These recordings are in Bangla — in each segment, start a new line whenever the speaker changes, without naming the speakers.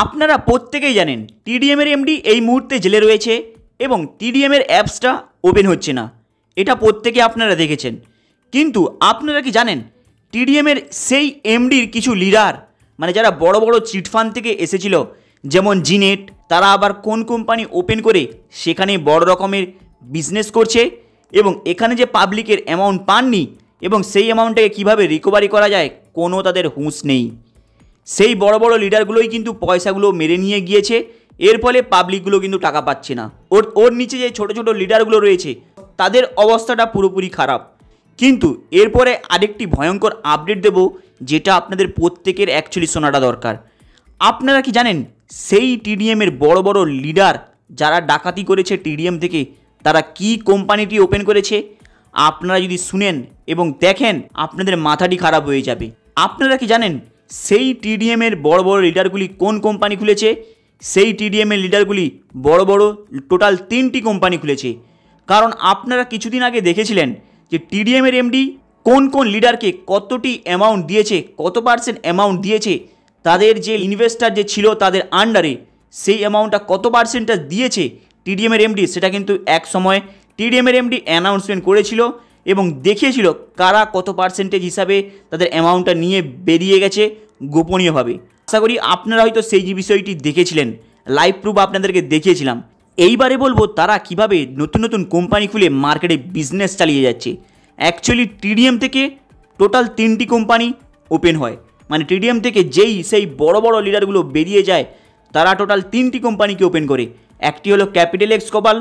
আপনারা প্রত্যেকেই জানেন টিডিএম এর এমডি এই মুহূর্তে জেলে রয়েছে এবং টিডিএম এর অ্যাপসটা ওপেন হচ্ছে না। এটা প্রত্যেকে আপনারা দেখেছেন। কিন্তু আপনারা কি জানেন টিডিএম এর সেই এমডির কিছু লিডার মানে যারা বড় বড় চিটফান্ড থেকে এসেছিল যেমন জিনেট, তারা আবার কোন কোম্পানি ওপেন করে সেখানে বড় রকমের বিজনেস করছে এবং এখানে যে পাবলিকের অ্যামাউন্ট পাননি এবং সেই অ্যামাউন্টটাকে কীভাবে রিকভারি করা যায় কোনো তাদের হুঁশ নেই। সেই বড় বড় লিডারগুলোই কিন্তু পয়সাগুলো মেরে নিয়ে গিয়েছে, এর ফলে পাবলিকগুলো কিন্তু টাকা পাচ্ছে না। ওর নিচে যে ছোট ছোট লিডারগুলো রয়েছে তাদের অবস্থাটা পুরোপুরি খারাপ। কিন্তু এরপরে আরেকটি ভয়ঙ্কর আপডেট দেব যেটা আপনাদের প্রত্যেকের অ্যাকচুয়ালি শোনাটা দরকার। আপনারা কি জানেন সেই টিডিএমের বড় বড় লিডার যারা ডাকাতি করেছে টিডিএম থেকে তারা কি কোম্পানিটি ওপেন করেছে? আপনারা যদি শুনেন এবং দেখেন আপনাদের মাথাটি খারাপ হয়ে যাবে। আপনারা কি জানেন সেই টিডিএমের বড় বড় লিডারগুলি কোন কোম্পানি খুলেছে? সেই টিডিএমের লিডারগুলি বড় বড় টোটাল 3টি কোম্পানি খুলেছে। কারণ আপনারা কিছুদিন আগে দেখেছিলেন যে টিডিএমের এমডি কোন কোন লিডারকে কতটি অ্যামাউন্ট দিয়েছে, কত পার্সেন্ট অ্যামাউন্ট দিয়েছে, তাদের যে ইনভেস্টার যে ছিল তাদের আন্ডারে সেই অ্যামাউন্টটা কত পার্সেন্টটা দিয়েছে টিডিএমের এমডি, সেটা কিন্তু এক সময় টিডিএমের এমডি অ্যানাউন্সমেন্ট করেছিল এবং দেখিয়েছিল কারা কত পার্সেন্টেজ হিসাবে তাদের অ্যামাউন্টটা নিয়ে বেরিয়ে গেছে গোপনীয়ভাবে। আশা করি আপনারা হয়তো সেই যে বিষয়টি দেখেছিলেন, লাইভ প্রুফ আপনাদেরকে দেখিয়েছিলাম। এইবারে বলবো তারা কিভাবে নতুন নতুন কোম্পানি খুলে মার্কেটে বিজনেস চালিয়ে যাচ্ছে। অ্যাকচুয়ালি টিডিএম থেকে টোটাল 3টি কোম্পানি ওপেন হয়, মানে টিডিএম থেকে সেই বড় বড় লিডারগুলো বেরিয়ে যায় তারা টোটাল 3টি কোম্পানিকে ওপেন করে। একটি হলো ক্যাপিটাল এক্স গ্লোবাল,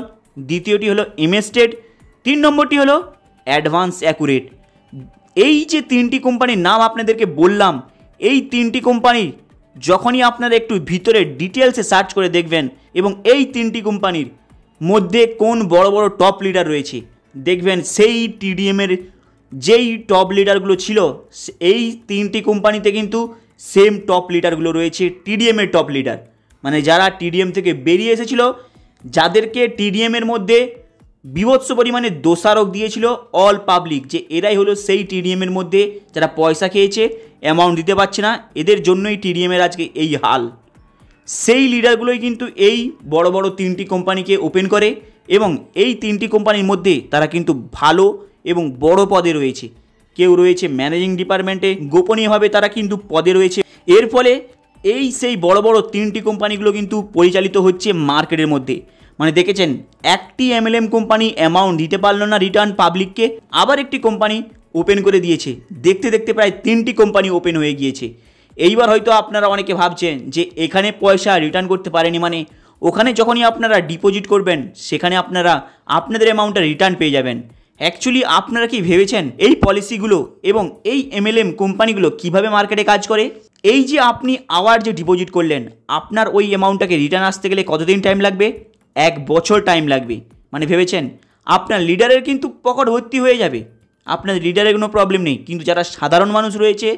দ্বিতীয়টি হলো এমএসটেড, 3 নম্বরটি হলো অ্যাডভান্স অ্যাকুরেট। এই যে 3টি কোম্পানির নাম আপনাদেরকে বললাম, এই 3টি কোম্পানির যখনই আপনারা একটু ভিতরে ডিটেলসে সার্চ করে দেখবেন এবং এই 3টি কোম্পানির মধ্যে কোন বড় বড় টপ লিডার রয়েছে দেখবেন সেই টিডিএমের যেই টপ লিডারগুলো ছিল এই 3টি কোম্পানিতে কিন্তু সেম টপ লিডারগুলো রয়েছে, টিডিএমের টপ লিডার, মানে যারা টিডিএম থেকে বেরিয়ে এসেছিল, যাদেরকে টিডিএমের মধ্যে বিভৎস পরিমাণে দোষারোপ দিয়েছিল অল পাবলিক যে এরাই হলো সেই টিডিএমের মধ্যে যারা পয়সা খেয়েছে, অ্যামাউন্ট দিতে পারছে না, এদের জন্যই টিডিএমের আজকে এই হাল। সেই লিডারগুলোই কিন্তু এই বড় বড় 3টি কোম্পানিকে ওপেন করে এবং এই 3টি কোম্পানির মধ্যে তারা কিন্তু ভালো এবং বড় পদে রয়েছে। কেউ রয়েছে ম্যানেজিং ডিপার্টমেন্টে, গোপনীয়ভাবে তারা কিন্তু পদে রয়েছে। এর ফলে সেই বড় বড় 3টি কোম্পানিগুলো কিন্তু পরিচালিত হচ্ছে মার্কেটের মধ্যে। মানে দেখেছেন একটি এমএলএম কোম্পানি অ্যামাউন্ট দিতে পারলো না রিটার্ন পাবলিককে, আবার একটি কোম্পানি ওপেন করে দিয়েছে, দেখতে দেখতে প্রায় 3টি কোম্পানি ওপেন হয়ে গিয়েছে। এইবার হয়তো আপনারা অনেকে ভাবছেন যে এখানে পয়সা রিটার্ন করতে পারেনি, মানে ওখানে যখনই আপনারা ডিপোজিট করবেন সেখানে আপনারা আপনাদের অ্যামাউন্টটা রিটার্ন পেয়ে যাবেন। অ্যাকচুয়ালি আপনারা কি ভেবেছেন এই পলিসিগুলো এবং এই এমএলএম কোম্পানিগুলো কিভাবে মার্কেটে কাজ করে? এই যে আপনি আবার যে ডিপোজিট করলেন, আপনার ওই অ্যামাউন্টটাকে রিটার্ন আসতে গেলে কতদিন টাইম লাগবে? 1 বছর টাইম লাগবে। মানে ভেবেছেন আপনার লিডারের কিন্তু পকেট ভর্তি হয়ে যাবে, আপনার লিডারের কোনো প্রবলেম নেই, কিন্তু যারা সাধারণ মানুষ রয়েছে,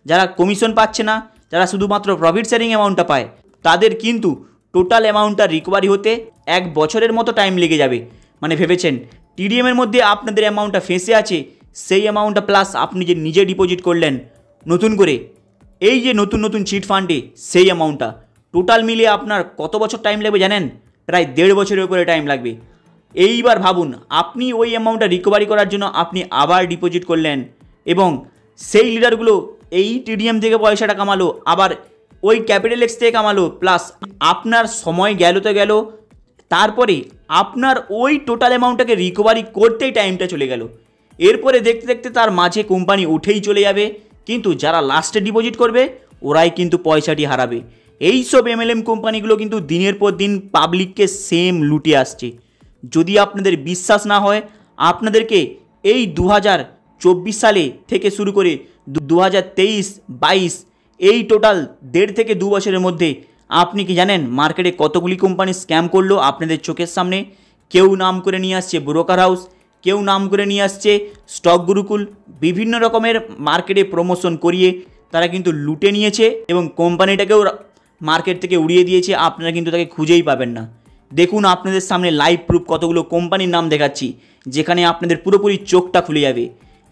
যারা কমিশন পাচ্ছে না, যারা শুধুমাত্র প্রফিট শেয়ারিং অ্যামাউন্টটা পায়, তাদের কিন্তু টোটাল অ্যামাউন্টটা রিকভারি হতে 1 বছরের মতো টাইম লেগে যাবে। মানে ভেবেছেন টিডিএমের মধ্যে আপনাদের অ্যামাউন্টটা ফেঁসে আছে, সেই অ্যামাউন্টটা প্লাস আপনি যে নিজে ডিপোজিট করলেন নতুন করে এই যে নতুন নতুন চিট ফান্ডে, সেই অ্যামাউন্টটা টোটাল মিলিয়ে আপনার কত বছর টাইম লাগবে জানেন? প্রায় 1.5 বছরের উপরে টাইম লাগবে। এইবার ভাবুন আপনি ওই অ্যামাউন্টটা রিকভারি করার জন্য আপনি আবার ডিপোজিট করলেন এবং সেই লিডারগুলো এই টিডিএম থেকে পয়সাটা কামালো, আবার ওই ক্যাপিটাল এক্স থেকে কামালো, প্লাস আপনার সময় গেল তো গেল, তারপরে আপনার ওই টোটাল অ্যামাউন্টটাকে রিকভারি করতেই টাইমটা চলে গেল। এরপরে দেখতে দেখতে তার মাঝে কোম্পানি উঠেই চলে যাবে, কিন্তু যারা লাস্টে ডিপোজিট করবে ওরাই কিন্তু পয়সাটি হারাবে। এইসব এমএলএম কোম্পানিগুলো কিন্তু দিনের পর দিন পাবলিককে সেম লুটে আসছে। যদি আপনাদের বিশ্বাস না হয়, আপনাদেরকে এই 2024 সালে থেকে শুরু করে 2023-22 এই টোটাল 1.5 থেকে 2 বছরের মধ্যে আপনি কি জানেন মার্কেটে কতগুলি কোম্পানি স্ক্যাম করলো আপনাদের চোখের সামনে? কেউ নাম করে নিয়ে আসছে ব্রোকার হাউস, কেউ নাম করে নিয়ে আসছে স্টক গুরুকুল, বিভিন্ন রকমের মার্কেটে প্রমোশন করিয়ে তারা কিন্তু লুটে নিয়েছে এবং কোম্পানিটাকেও মার্কেট থেকে উড়িয়ে দিয়েছে। আপনারা কিন্তু তাকে খুঁজেই পাবেন না। দেখুন আপনাদের সামনে লাইভ প্রুফ কতগুলো কোম্পানির নাম দেখাচ্ছি যেখানে আপনাদের পুরোপুরি চোখটা খুলে যাবে।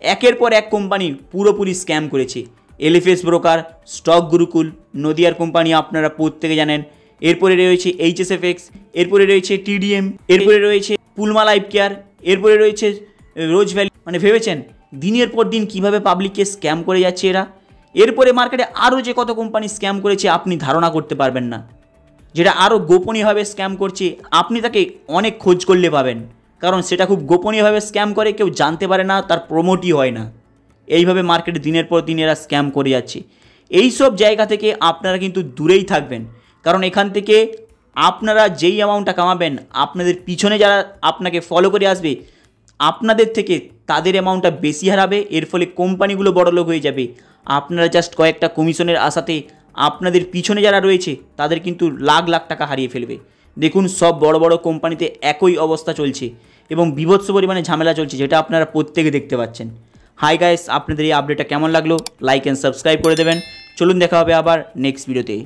একের পর এক কোম্পানি পুরোপুরি স্ক্যাম করেছে। এলএফএস ব্রোকার, স্টক গুরুকুল, নদিয়ার কোম্পানি আপনারা প্রত্যেকে জানেন। এরপরে রয়েছে এইচএসএফএক্স, এরপরে রয়েছে টিডিএম, এরপরে রয়েছে পুলমা লাইফ কেয়ার, এরপরে রয়েছে রোজ ভ্যালি। মানে ভেবেছেন দিনের পর দিন কীভাবে পাবলিককে স্ক্যাম করে যাচ্ছে এরা। এরপরে মার্কেটে আরও যে কত কোম্পানি স্ক্যাম করেছে আপনি ধারণা করতে পারবেন না। যেটা আরও গোপনীয়ভাবে স্ক্যাম করছে আপনি তাকে অনেক খোঁজ করলে পাবেন, কারণ সেটা খুব গোপনীয়ভাবে স্ক্যাম করে, কেউ জানতে পারে না, তার প্রমোটই হয় না। এইভাবে মার্কেটে দিনের পর দিন এরা স্ক্যাম করে যাচ্ছে। এই সব জায়গা থেকে আপনারা কিন্তু দূরেই থাকবেন, কারণ এখান থেকে আপনারা যেই অ্যামাউন্টটা কামাবেন আপনাদের পিছনে যারা আপনাকে ফলো করে আসবে আপনাদের থেকে তাদের অ্যামাউন্টটা বেশি হারাবে। এর ফলে কোম্পানিগুলো বড়লোক হয়ে যাবে। আপনারা জাস্ট কয়েকটা কমিশনের আশাতে আপনাদের পিছনে যারা রয়েছে তাদের কিন্তু লাখ লাখ টাকা হারিয়ে ফেলবে। দেখুন সব বড় বড় কোম্পানিতে একই অবস্থা চলছে এবং বিভৎস পরিমাণে ঝামেলা চলছে, যেটা আপনারা প্রত্যেকে দেখতে পাচ্ছেন। হাই গাইস, আপনাদের এই আপডেটটা কেমন লাগলো লাইক অ্যান্ড সাবস্ক্রাইব করে দেবেন। চলুন দেখা হবে আবার নেক্সট ভিডিওতে।